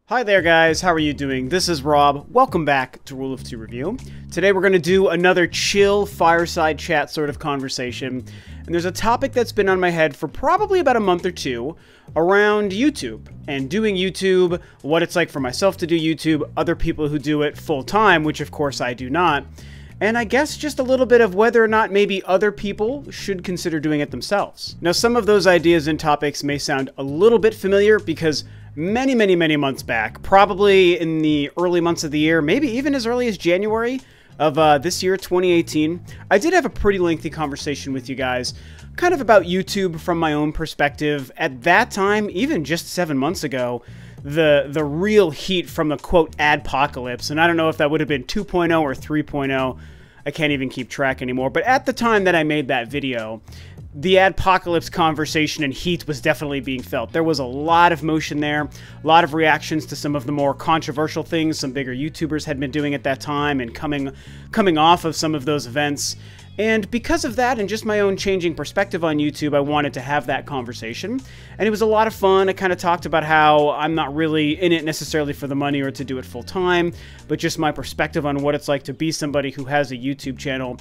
Hi there guys, how are you doing? This is Rob. Welcome back to Rule of Two Review. Today we're going to do another chill fireside chat sort of conversation. And there's a topic that's been on my head for probably about a month or two around YouTube and doing YouTube, what it's like for myself to do YouTube, other people who do it full time, which of course I do not. And I guess just a little bit of whether or not maybe other people should consider doing it themselves. Now, some of those ideas and topics may sound a little bit familiar because many months back, probably in the early months of the year, maybe even as early as January of this year, 2018, I did have a pretty lengthy conversation with you guys, kind of about YouTube from my own perspective. At that time, even just 7 months ago, the real heat from the quote adpocalypse, and I don't know if that would have been 2.0 or 3.0, I can't even keep track anymore, but at the time that I made that video, the adpocalypse conversation and heat was definitely being felt. There was a lot of motion there, a lot of reactions to some of the more controversial things some bigger YouTubers had been doing at that time and coming off of some of those events. And because of that and just my own changing perspective on YouTube, I wanted to have that conversation. And it was a lot of fun. I kind of talked about how I'm not really in it necessarily for the money or to do it full time, but just my perspective on what it's like to be somebody who has a YouTube channel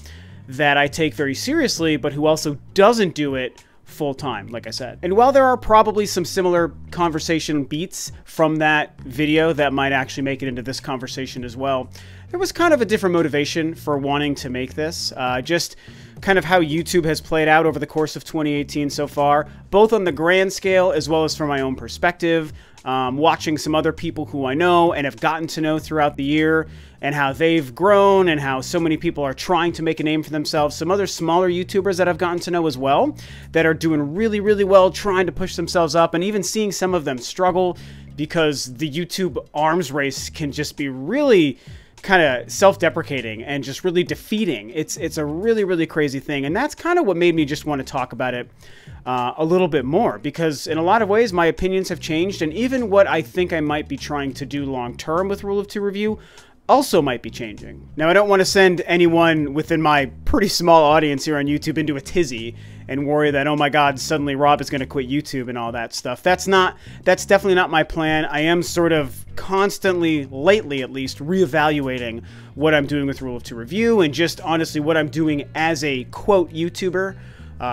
that I take very seriously, but who also doesn't do it full-time, like I said. And while there are probably some similar conversation beats from that video that might actually make it into this conversation as well, there was kind of a different motivation for wanting to make this. Just kind of how YouTube has played out over the course of 2018 so far, both on the grand scale as well as from my own perspective. Watching some other people who I know and have gotten to know throughout the year and how they've grown and how so many people are trying to make a name for themselves. Some other smaller YouTubers that I've gotten to know as well that are doing really well, trying to push themselves up, and even seeing some of them struggle because the YouTube arms race can just be really kind of self-deprecating and just really defeating. It's a really crazy thing, and that's kind of what made me just want to talk about it a little bit more, because in a lot of ways my opinions have changed, and even what I think I might be trying to do long-term with Rule of Two Review also might be changing. Now, I don't want to send anyone within my pretty small audience here on YouTube into a tizzy and worry that, oh my god, suddenly Rob is going to quit YouTube and all that stuff. That's definitely not my plan. I am sort of constantly, lately at least, reevaluating what I'm doing with Rule of Two Review and just honestly what I'm doing as a quote YouTuber.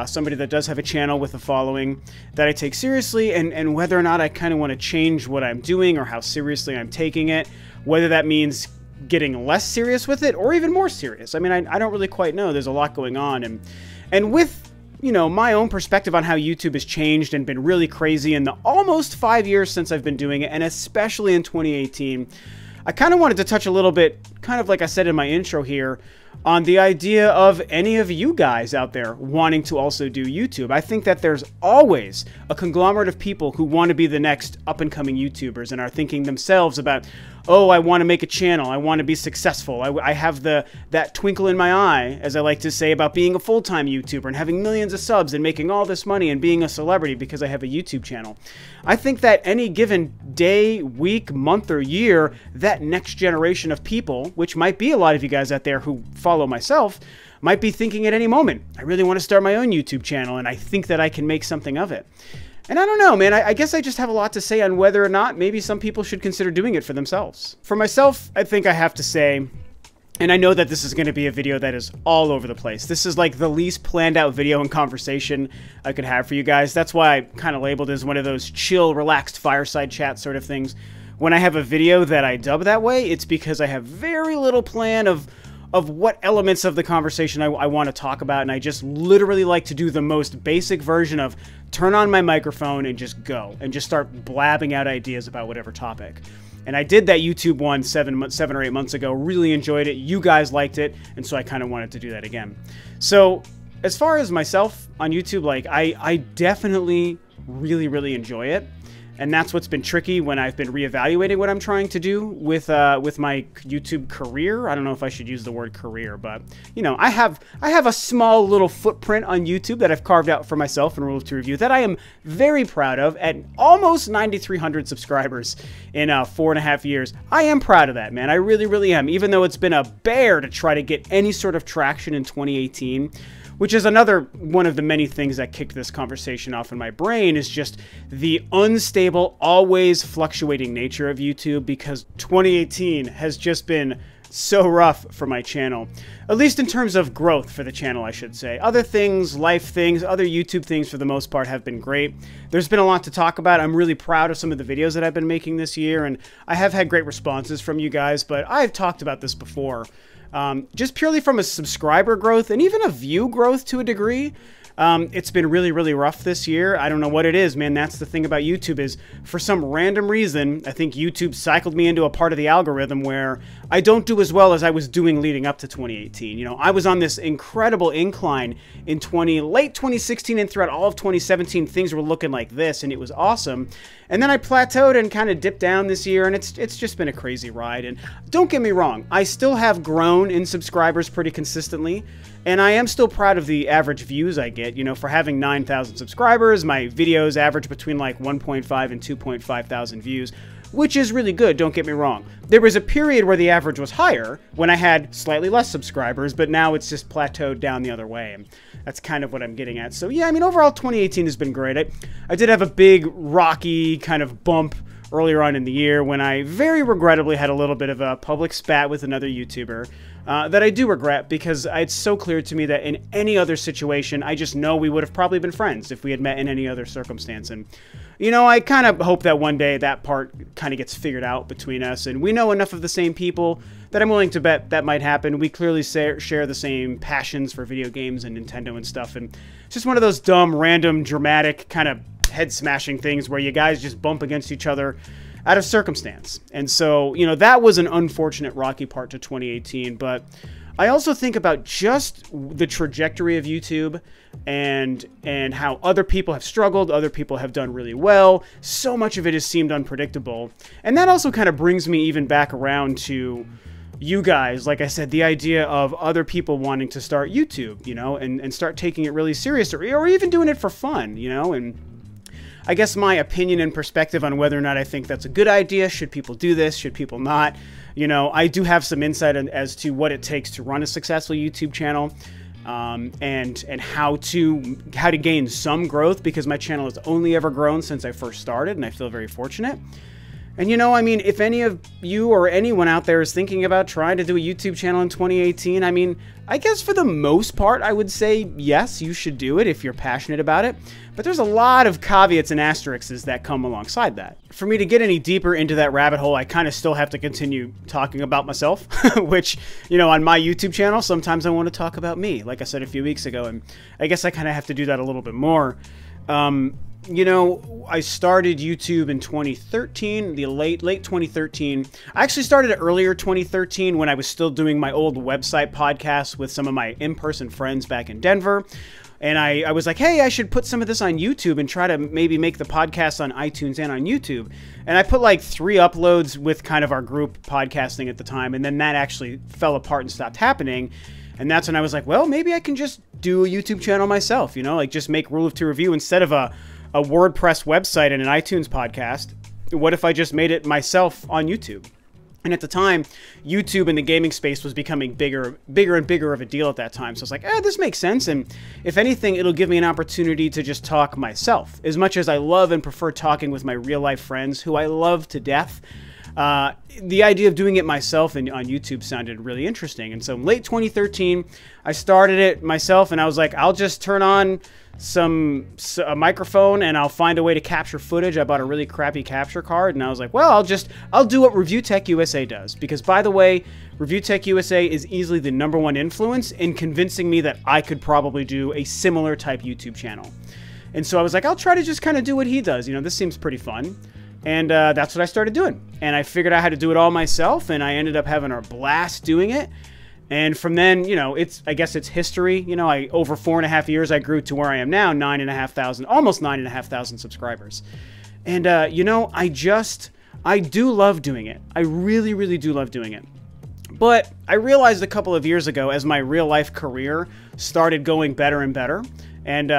Somebody that does have a channel with a following that I take seriously, and whether or not I kind of want to change what I'm doing or how seriously I'm taking it, whether that means getting less serious with it or even more serious. I mean, I don't really quite know. There's a lot going on, and with, you know, my own perspective on how YouTube has changed and been really crazy in the almost 5 years since I've been doing it, and especially in 2018, I kind of wanted to touch a little bit, kind of like I said in my intro here, on the idea of any of you guys out there wanting to also do YouTube. I think that there's always a conglomerate of people who want to be the next up-and-coming YouTubers and are thinking themselves about, oh, I want to make a channel, I want to be successful, I have that twinkle in my eye, as I like to say, about being a full-time YouTuber and having millions of subs and making all this money and being a celebrity because I have a YouTube channel. I think that any given day, week, month, or year, that next generation of people, which might be a lot of you guys out there who follow myself, might be thinking at any moment, I really want to start my own YouTube channel and I think that I can make something of it. And I don't know, man, I guess I just have a lot to say on whether or not maybe some people should consider doing it for themselves. For myself, I think I have to say, and I know that this is going to be a video that is all over the place. This is like the least planned out video and conversation I could have for you guys. That's why I kind of labeled it as one of those chill, relaxed fireside chat sort of things. When I have a video that I dub that way, it's because I have very little plan of what elements of the conversation I want to talk about, and I just literally like to do the most basic version of turn on my microphone and just go, and just start blabbing out ideas about whatever topic. And I did that YouTube one 7 or 8 months ago, really enjoyed it, you guys liked it, and so I kind of wanted to do that again. So, as far as myself on YouTube, like, I definitely really enjoy it. And that's what's been tricky when I've been reevaluating what I'm trying to do with my YouTube career. I don't know if I should use the word career, but you know, I have a small little footprint on YouTube that I've carved out for myself in Rule of Two Review that I am very proud of at almost 9,300 subscribers in 4.5 years. I am proud of that, man. I really am. Even though it's been a bear to try to get any sort of traction in 2018. Which is another one of the many things that kicked this conversation off in my brain, is just the unstable unstable, always fluctuating nature of YouTube, because 2018 has just been so rough for my channel, at least in terms of growth for the channel, I should say. Other things, life things, other YouTube things for the most part have been great. There's been a lot to talk about. I'm really proud of some of the videos that I've been making this year, and I have had great responses from you guys, but I've talked about this before. Just purely from a subscriber growth and even a view growth to a degree, it's been really, really rough this year. I don't know what it is, man. That's the thing about YouTube is, for some random reason, I think YouTube cycled me into a part of the algorithm where I don't do as well as I was doing leading up to 2018. You know, I was on this incredible incline in late 2016 and throughout all of 2017, things were looking like this, and it was awesome. And then I plateaued and kind of dipped down this year, and it's just been a crazy ride. And don't get me wrong, I still have grown in subscribers pretty consistently, and I am still proud of the average views I get. You know, for having 9,000 subscribers, my videos average between like 1.5 and 2.5 thousand views, which is really good, don't get me wrong. There was a period where the average was higher when I had slightly less subscribers, but now it's just plateaued down the other way. And that's kind of what I'm getting at. So yeah, I mean, overall 2018 has been great. I did have a big rocky kind of bump earlier on in the year when I very regrettably had a little bit of a public spat with another YouTuber that I do regret, because it's so clear to me that in any other situation, I just know we would have probably been friends if we had met in any other circumstance. And you know, I kind of hope that one day that part kind of gets figured out between us, and we know enough of the same people that I'm willing to bet that might happen. We clearly share the same passions for video games and Nintendo and stuff, and it's just one of those dumb, random, dramatic, kind of head-smashing things where you guys just bump against each other out of circumstance. And so, you know, that was an unfortunate rocky part to 2018, but I also think about just the trajectory of YouTube and how other people have struggled, other people have done really well. So much of it has seemed unpredictable. And that also kind of brings me even back around to you guys. Like I said, the idea of other people wanting to start YouTube, you know, and start taking it really serious, or even doing it for fun, you know. And I guess my opinion and perspective on whether or not I think that's a good idea. Should people do this? Should people not? You know, I do have some insight as to what it takes to run a successful YouTube channel, and how to gain some growth, because my channel has only ever grown since I first started, and I feel very fortunate. And you know, I mean, if any of you or anyone out there is thinking about trying to do a YouTube channel in 2018, I mean, I guess for the most part, I would say yes, you should do it if you're passionate about it. But there's a lot of caveats and asterisks that come alongside that. For me to get any deeper into that rabbit hole, I kind of still have to continue talking about myself, which, you know, on my YouTube channel, sometimes I want to talk about me, like I said a few weeks ago, and I guess I kind of have to do that a little bit more. You know, I started YouTube in 2013, the late 2013. I actually started it earlier 2013 when I was still doing my old website podcast with some of my in-person friends back in Denver. And I was like, hey, I should put some of this on YouTube and try to maybe make the podcast on iTunes and on YouTube. And I put like 3 uploads with kind of our group podcasting at the time. And then that actually fell apart and stopped happening. And that's when I was like, well, maybe I can just do a YouTube channel myself, you know, like just make Rule of Two Review instead of a WordPress website and an iTunes podcast. What if I just made it myself on YouTube? And at the time, YouTube in the gaming space was becoming bigger and bigger of a deal at that time. So I was like, this makes sense. And if anything, it'll give me an opportunity to just talk myself. As much as I love and prefer talking with my real life friends, who I love to death, the idea of doing it myself on YouTube sounded really interesting. And so late 2013, I started it myself, and I was like, I'll just turn on a microphone and I'll find a way to capture footage. I bought a really crappy capture card, and I was like, well, I'll do what Review Tech USA does, because by the way, Review Tech USA is easily the #1 influence in convincing me that I could probably do a similar type YouTube channel. And so I was like, I'll try to just kind of do what he does. You know, this seems pretty fun. And that's what I started doing. And I figured out how to do it all myself, and I ended up having a blast doing it. And from then, you know, I guess it's history. You know, over 4.5 years, I grew to where I am now, 9,500, almost 9,500 subscribers. And, you know, I do love doing it. I really, really do love doing it. But I realized a couple of years ago, as my real life career started going better and better, and,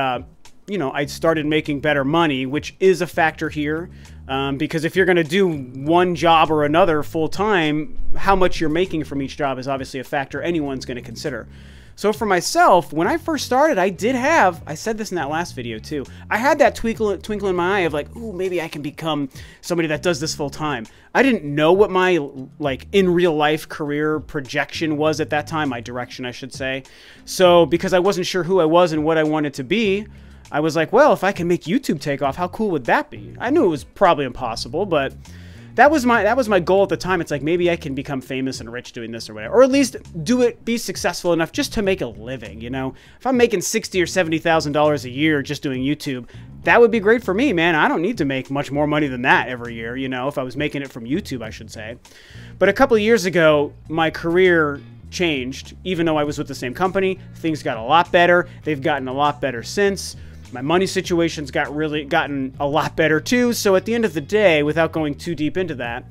you know, I started making better money, which is a factor here. Because if you're going to do one job or another full time, how much you're making from each job is obviously a factor anyone's going to consider. So for myself, when I first started, I said this in that last video too, I had that twinkle in my eye of like, ooh, maybe I can become somebody that does this full time. I didn't know what my, like, in real life career projection was at that time, my direction, I should say. So because I wasn't sure who I was and what I wanted to be, I was like, well, if I can make YouTube take off, how cool would that be? I knew it was probably impossible, but that was my goal at the time. It's like, maybe I can become famous and rich doing this or whatever, or at least be successful enough just to make a living, you know? If I'm making $60,000 or $70,000 a year just doing YouTube, that would be great for me, man. I don't need to make much more money than that every year, you know, if I was making it from YouTube, I should say. But a couple of years ago, my career changed. Even though I was with the same company, things got a lot better. They've gotten a lot better since. My money situation's gotten a lot better too. So at the end of the day, without going too deep into that,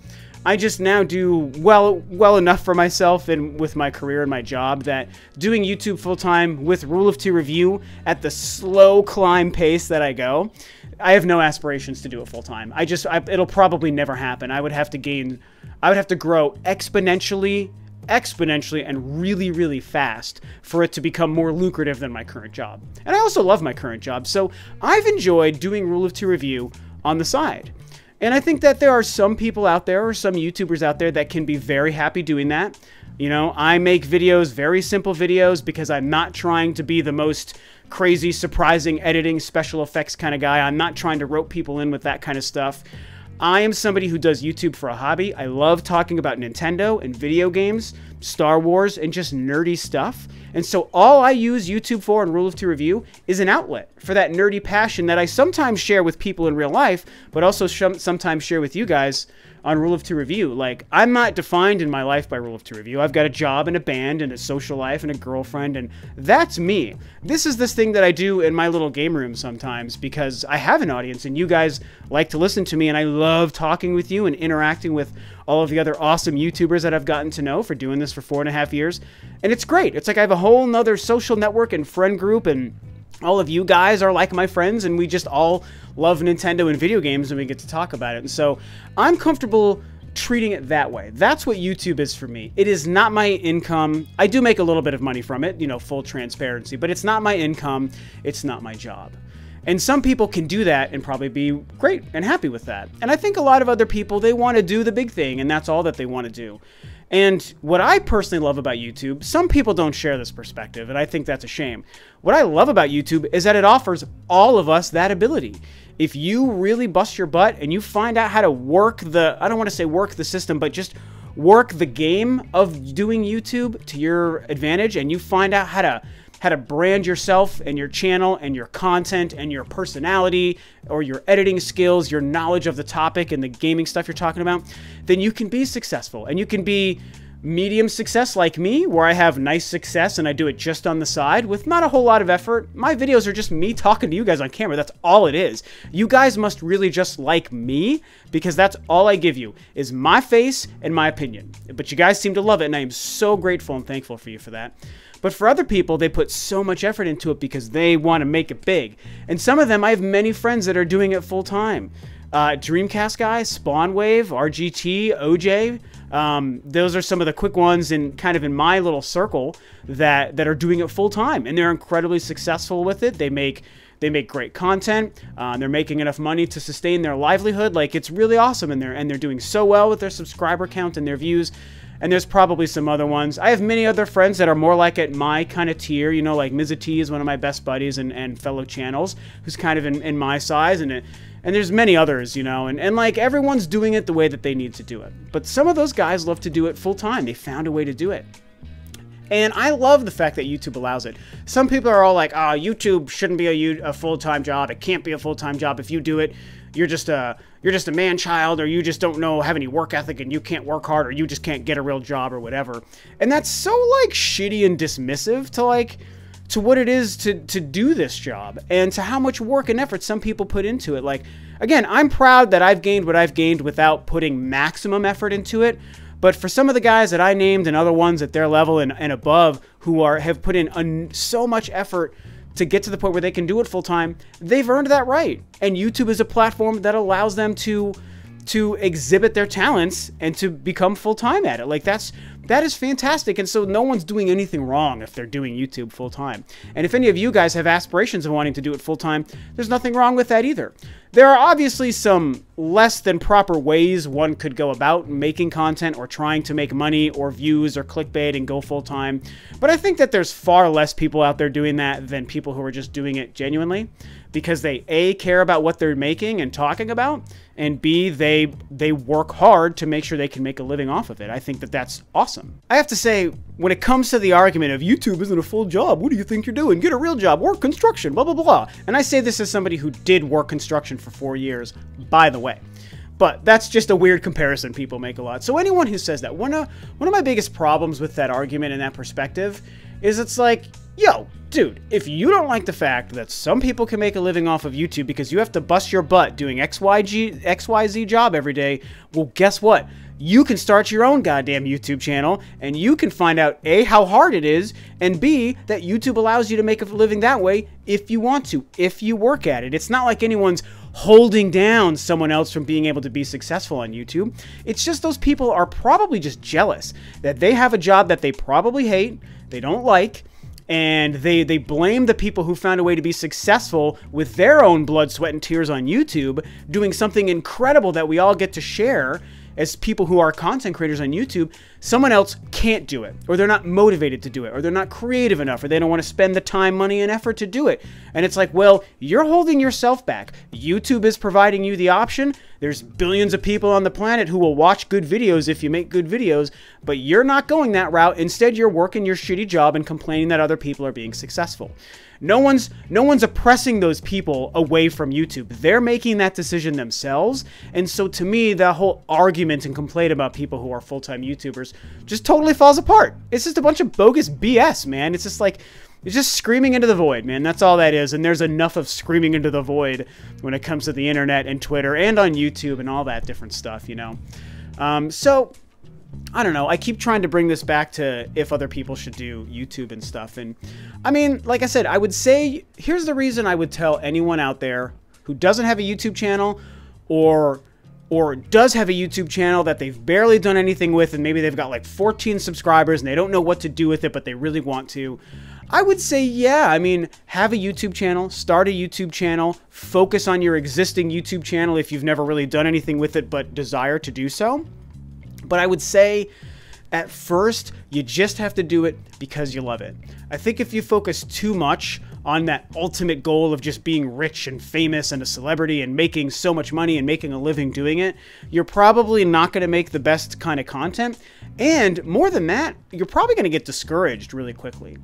I just now do well enough for myself and with my career and my job that doing YouTube full time with Rule of Two Review at the slow climb pace that I go, I have no aspirations to do it full time. It'll probably never happen. I would have to grow exponentially and really, really fast for it to become more lucrative than my current job. And I also love my current job, so I've enjoyed doing Rule of Two Review on the side. And I think that there are some people out there, or some YouTubers out there, that can be very happy doing that. You know, I make videos, very simple videos, because I'm not trying to be the most crazy, surprising editing, special effects kind of guy. I'm not trying to rope people in with that kind of stuff. I am somebody who does YouTube for a hobby. I love talking about Nintendo and video games, Star Wars, and just nerdy stuff. And so all I use YouTube for and Rule of Two Review is an outlet for that nerdy passion that I sometimes share with people in real life, but also sometimes share with you guys on Rule of Two Review. Like, I'm not defined in my life by Rule of Two Review. I've got a job and a band and a social life and a girlfriend, and that's me. This is this thing that I do in my little game room sometimes because I have an audience and you guys like to listen to me, and I love talking with you and interacting with all of the other awesome YouTubers that I've gotten to know for doing this for 4.5 years. And it's great. It's like I have a whole nother social network and friend group, and all of you guys are like my friends, and we just all love Nintendo and video games, and we get to talk about it. And so I'm comfortable treating it that way. That's what YouTube is for me. It is not my income. I do make a little bit of money from it, you know, full transparency, but it's not my income. It's not my job. And some people can do that and probably be great and happy with that. And I think a lot of other people, they want to do the big thing, and that's all that they want to do. And what I personally love about YouTube, some people don't share this perspective, and I think that's a shame. What I love about YouTube is that it offers all of us that ability. If you really bust your butt and you find out how to work I don't want to say work the system, but just work the game of doing YouTube to your advantage, and you find out how to brand yourself and your channel and your content and your personality or your editing skills, your knowledge of the topic and the gaming stuff you're talking about, then you can be successful. And you can be medium success like me, where I have nice success and I do it just on the side with not a whole lot of effort. My videos are just me talking to you guys on camera. That's all it is. You guys must really just like me, because that's all I give you is my face and my opinion. But you guys seem to love it, and I am so grateful and thankful for you for that. But for other people, they put so much effort into it because they want to make it big. And some of them, I have many friends that are doing it full time. Dreamcast guy, Spawnwave, RGT, OJ. Those are some of the quick ones in kind of in my little circle that are doing it full time, and they're incredibly successful with it. They make great content. They're making enough money to sustain their livelihood. Like, it's really awesome, and they're doing so well with their subscriber count and their views. And there's probably some other ones. I have many other friends that are more like at my kind of tier, you know, like Mizza T is one of my best buddies and fellow channels, who's kind of in my size, and there's many others, you know, and like everyone's doing it the way that they need to do it. But some of those guys love to do it full time. They found a way to do it. And I love the fact that YouTube allows it. Some people are all like, oh, YouTube shouldn't be a full-time job. It can't be a full-time job. If you do it, you're just a man-child, or you just don't have any work ethic and you can't work hard, or you just can't get a real job or whatever. And that's so like shitty and dismissive to what it is to do this job, and to how much work and effort some people put into it. Like, again, I'm proud that I've gained what I've gained without putting maximum effort into it. But for some of the guys that I named and other ones at their level and above who have put in so much effort to get to the point where they can do it full time, they've earned that right. And YouTube is a platform that allows them to exhibit their talents and to become full time at it. Like, that's that is fantastic. And so no one's doing anything wrong if they're doing YouTube full time. And if any of you guys have aspirations of wanting to do it full time, there's nothing wrong with that either. There are obviously some less than proper ways one could go about making content or trying to make money or views or clickbait and go full time. But I think that there's far less people out there doing that than people who are just doing it genuinely, because they A, care about what they're making and talking about, and B, they work hard to make sure they can make a living off of it. I think that that's awesome. I have to say, when it comes to the argument of YouTube isn't a full job, what do you think you're doing? Get a real job, work construction, blah, blah, blah. And I say this as somebody who did work construction for 4 years, by the way. But that's just a weird comparison people make a lot. So anyone who says that, one of my biggest problems with that argument and that perspective is it's like, yo, dude, if you don't like the fact that some people can make a living off of YouTube because you have to bust your butt doing XYZ job every day, well, guess what? You can start your own goddamn YouTube channel, and you can find out A, how hard it is, and B, that YouTube allows you to make a living that way if you want to, if you work at it. It's not like anyone's holding down someone else from being able to be successful on YouTube. It's just those people are probably just jealous that they have a job that they probably hate, they don't like, and they blame the people who found a way to be successful with their own blood, sweat, and tears on YouTube, doing something incredible that we all get to share as people who are content creators on YouTube. Someone else can't do it, or they're not motivated to do it, or they're not creative enough, or they don't want to spend the time, money, and effort to do it. And it's like, well, you're holding yourself back. YouTube is providing you the option. There's billions of people on the planet who will watch good videos if you make good videos, but you're not going that route. Instead, you're working your shitty job and complaining that other people are being successful. No one's oppressing those people away from YouTube. They're making that decision themselves. And so to me, the whole argument and complaint about people who are full-time YouTubers just totally falls apart. It's just a bunch of bogus BS, man. It's just like, it's just screaming into the void, man. That's all that is. And there's enough of screaming into the void when it comes to the internet and Twitter and on YouTube and all that different stuff, you know? So I don't know. I keep trying to bring this back to if other people should do YouTube and stuff. And I mean, like I said, I would say, here's the reason I would tell anyone out there who doesn't have a YouTube channel or does have a YouTube channel that they've barely done anything with, and maybe they've got like 14 subscribers and they don't know what to do with it, but they really want to. I would say, yeah, I mean, have a YouTube channel, start a YouTube channel, focus on your existing YouTube channel if you've never really done anything with it but desire to do so. But I would say at first, you just have to do it because you love it. I think if you focus too much on that ultimate goal of just being rich and famous and a celebrity and making so much money and making a living doing it, you're probably not going to make the best kind of content. And more than that, you're probably going to get discouraged really quickly.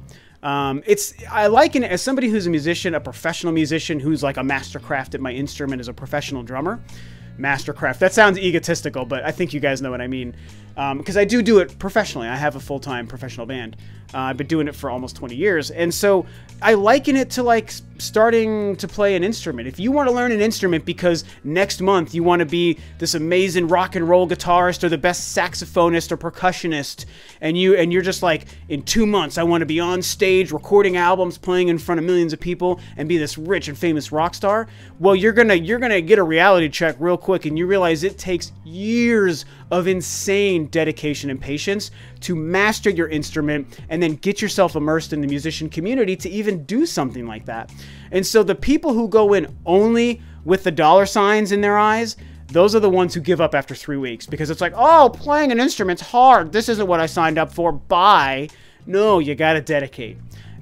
I liken it as somebody who's a musician, a professional musician who's like a mastercraft at my instrument as a professional drummer. Mastercraft. That sounds egotistical, but I think you guys know what I mean. Because I do it professionally. I have a full-time professional band. I've been doing it for almost 20 years. And so I liken it to like starting to play an instrument. If you want to learn an instrument because next month you want to be this amazing rock and roll guitarist or the best saxophonist or percussionist, and you're just like, in 2 months I want to be on stage recording albums, playing in front of millions of people, and be this rich and famous rock star, well, you're gonna get a reality check real quick, and you realize it takes years of insane dedication and patience to master your instrument and then get yourself immersed in the musician community to even do something like that. And so the people who go in only with the dollar signs in their eyes, those are the ones who give up after 3 weeks, because it's like, oh, playing an instrument's hard. This isn't what I signed up for. Bye. No, you got to dedicate.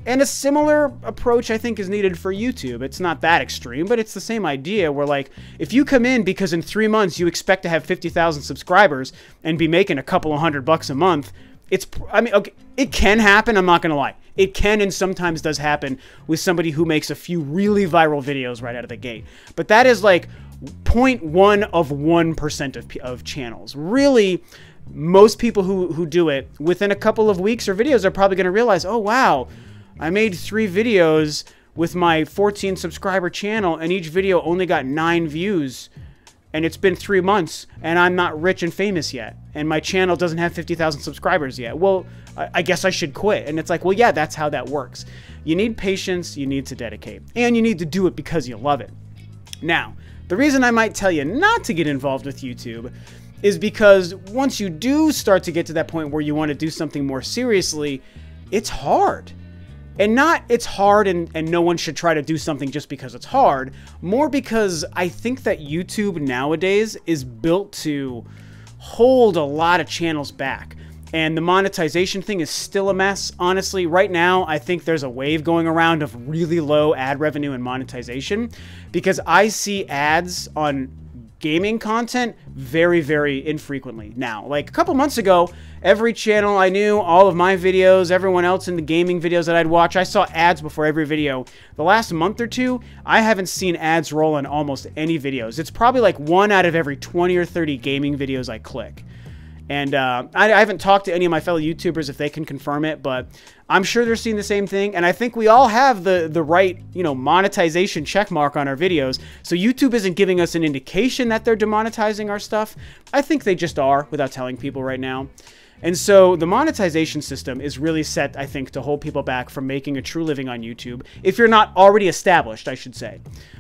And a similar approach, I think, is needed for YouTube. It's not that extreme, but it's the same idea where, like, if you come in because in 3 months you expect to have 50,000 subscribers and be making a couple of $100 a month, I mean, okay, it can happen, I'm not going to lie. It can and sometimes does happen with somebody who makes a few really viral videos right out of the gate. But that is like 0.1 of 1% of channels. Really, most people who do it within a couple of weeks or videos are probably going to realize, oh, wow, I made 3 videos with my 14 subscriber channel and each video only got 9 views. And it's been 3 months, and I'm not rich and famous yet, and my channel doesn't have 50,000 subscribers yet. Well, I guess I should quit. And it's like, well, yeah, that's how that works. You need patience, you need to dedicate, and you need to do it because you love it. Now, the reason I might tell you not to get involved with YouTube is because once you do start to get to that point where you want to do something more seriously, it's hard. And not it's hard and no one should try to do something just because it's hard, more because I think that YouTube nowadays is built to hold a lot of channels back. And the monetization thing is still a mess. Honestly, right now, I think there's a wave going around of really low ad revenue and monetization because I see ads on gaming content very, very infrequently now. Like a couple months ago, every channel I knew, all of my videos, everyone else in the gaming videos that I'd watch, I saw ads before every video. The last month or two, I haven't seen ads roll on almost any videos. It's probably like 1 out of every 20 or 30 gaming videos I click. And I haven't talked to any of my fellow YouTubers if they can confirm it, but I'm sure they're seeing the same thing. And I think we all have the right, monetization check mark on our videos. So YouTube isn't giving us an indication that they're demonetizing our stuff. I think they just are without telling people right now. And so the monetization system is really set, I think, to hold people back from making a true living on YouTube. If you're not already established, I should say.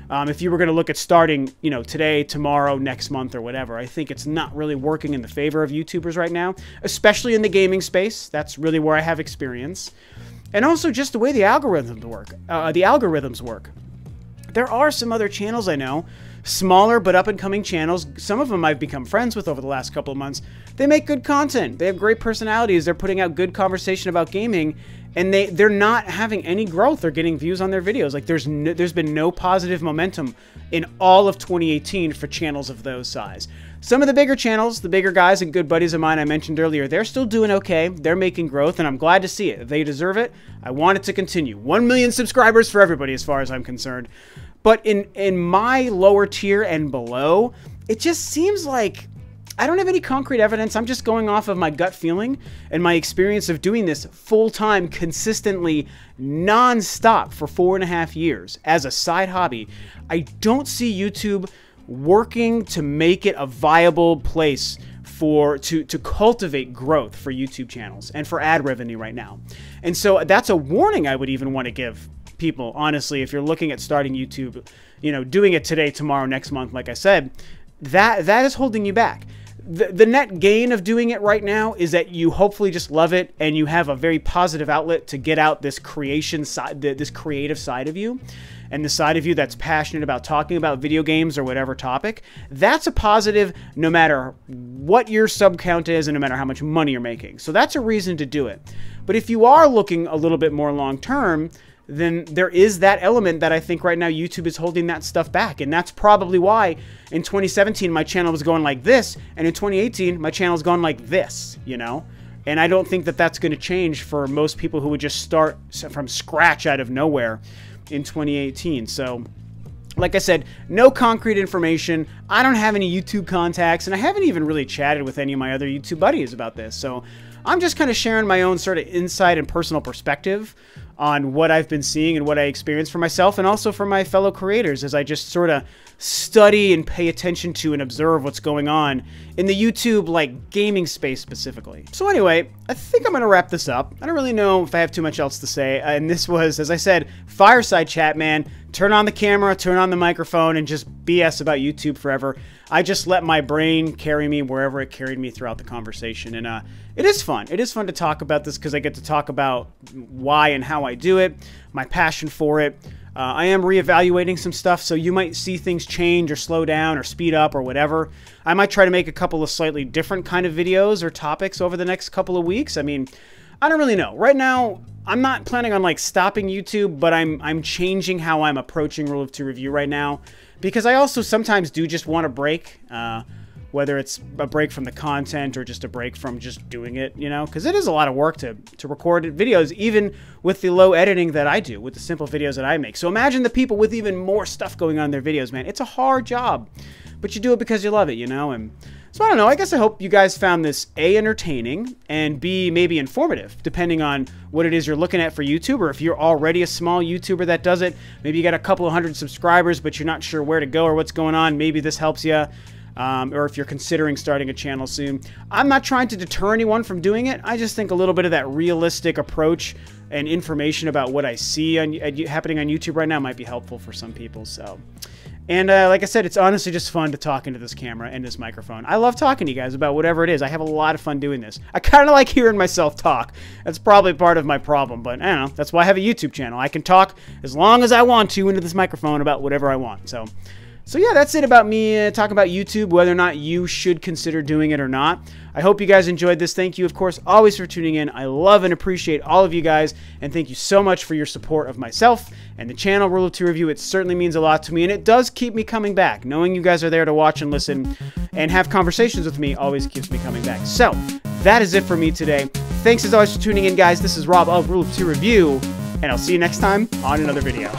If you were going to look at starting, today, tomorrow, next month, or whatever, I think it's not really working in the favor of YouTubers right now, especially in the gaming space. That's really where I have experience. And also just the way the algorithms work. There are some other channels I know, smaller but up-and-coming channels. Some of them I've become friends with over the last couple of months. They make good content. They have great personalities. They're putting out good conversation about gaming, and they're not having any growth or getting views on their videos. Like there's been no positive momentum in all of 2018 for channels of those size. Some of the bigger channels, the bigger guys and good buddies of mine I mentioned earlier, they're still doing okay. They're making growth, and I'm glad to see it. They deserve it. I want it to continue. 1 million subscribers for everybody as far as I'm concerned. But in my lower tier and below, it just seems like I don't have any concrete evidence. I'm just going off of my gut feeling and my experience of doing this full-time, consistently, non-stop for 4.5 years as a side hobby. I don't see YouTube working to make it a viable place to cultivate growth for YouTube channels and for ad revenue right now. And so that's a warning I would even want to give people, honestly, if you're looking at starting YouTube, doing it today, tomorrow, next month, like I said, that is holding you back. The net gain of doing it right now is that you hopefully just love it and you have a very positive outlet to get out this creation side, this creative side of you, and the side of you that's passionate about talking about video games or whatever topic. That's a positive no matter what your sub count is and no matter how much money you're making. So that's a reason to do it. But if you are looking a little bit more long term, then there is that element that I think right now YouTube is holding that stuff back. And that's probably why in 2017 my channel was going like this, and in 2018 my channel's gone like this, And I don't think that that's going to change for most people who would just start from scratch out of nowhere in 2018. So, like I said, no concrete information. I don't have any YouTube contacts, and I haven't even really chatted with any of my other YouTube buddies about this. So I'm just kind of sharing my own sort of insight and personal perspective on what I've been seeing and what I experienced for myself and also for my fellow creators as I just sort of study and pay attention to and observe what's going on in the YouTube, gaming space specifically. So anyway, I think I'm going to wrap this up. I don't really know if I have too much else to say. And this was, as I said, fireside chat, man. Turn on the camera, turn on the microphone, and just BS about YouTube forever. I just let my brain carry me wherever it carried me throughout the conversation. And it is fun. It is fun to talk about this because I get to talk about why and how I do it, my passion for it. I am reevaluating some stuff, so you might see things change or slow down or speed up or whatever. I might try to make a couple of slightly different kind of videos or topics over the next couple of weeks. I mean, I don't really know. Right now, I'm not planning on stopping YouTube, but I'm changing how I'm approaching Rule of Two Review right now because I also sometimes do just want a break, whether it's a break from the content or just a break from just doing it, because it is a lot of work to record videos, even with the low editing that I do, with the simple videos that I make. So imagine the people with even more stuff going on in their videos, man. It's a hard job, but you do it because you love it, and so I don't know. I guess I hope you guys found this A, entertaining, and B, maybe informative, depending on what it is you're looking at for YouTube, or if you're already a small YouTuber that does it. Maybe you got a couple of hundred subscribers, but you're not sure where to go or what's going on. Maybe this helps you. Or if you're considering starting a channel soon. I'm not trying to deter anyone from doing it. I just think a little bit of that realistic approach and information about what I see happening on YouTube right now might be helpful for some people. So And like I said, it's honestly just fun to talk into this camera and this microphone. I love talking to you guys about whatever it is. I have a lot of fun doing this. I kind of like hearing myself talk. That's probably part of my problem, but I don't know. That's why I have a YouTube channel. I can talk as long as I want to into this microphone about whatever I want. So yeah, that's it about me talking about YouTube, whether or not you should consider doing it or not. I hope you guys enjoyed this. Thank you, of course, always for tuning in. I love and appreciate all of you guys, and thank you so much for your support of myself and the channel Rule of Two Review. It certainly means a lot to me, and it does keep me coming back. Knowing you guys are there to watch and listen and have conversations with me always keeps me coming back. So that is it for me today. Thanks as always for tuning in, guys. This is Rob of Rule of Two Review, and I'll see you next time on another video.